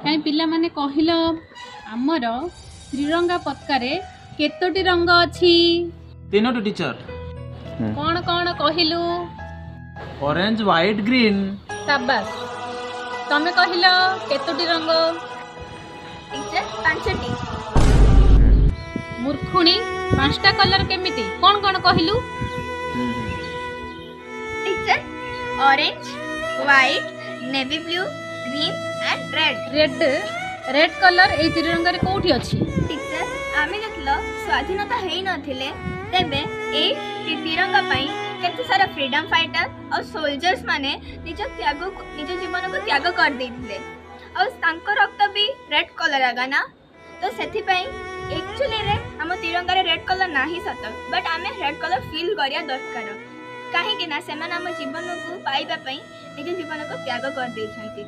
କାଇଁ ପିଲାମାନେ କହିଲ ଆମର ତ୍ରିରଙ୍ଗା ପତାକାରେ କେତୋଟି ରଙ୍ଗ ଅଛି? ତିନୋଟି टीचर। କଣ କଣ କହିଲୁ? Orange white green. ସାବାସ୍। ତମେ କହିଲ କେତୋଟି ରଙ୍ଗ? टीचर 5टी। ମୂର୍ଖୁଣୀ, 5ଟା କଲର କେମିତି? କଣ କଣ କହିଲୁ? Teacher orange white navy blue green and red. Red colour ए त्रिरंगा रे कोठी अछि? टीचर आमे जतलो स्वाधीनता हेई नथिले तेबे ए तिरंगा पई केते सारा फ्रीडम फाइटर और सोल्जर्स माने निज जीवन को त्याग कर देथिले और तांको रक्त भी रेड कलर आगा ना। तो सेथि पई एक्चुअली रे हम तिरंगा रे रेड कलर नाही सत बट आमे रेड कलर फील करिया दरकार काहे कि ना सेमान हम जीवन को पाइबा पई निज जीवन को त्याग कर देछंती।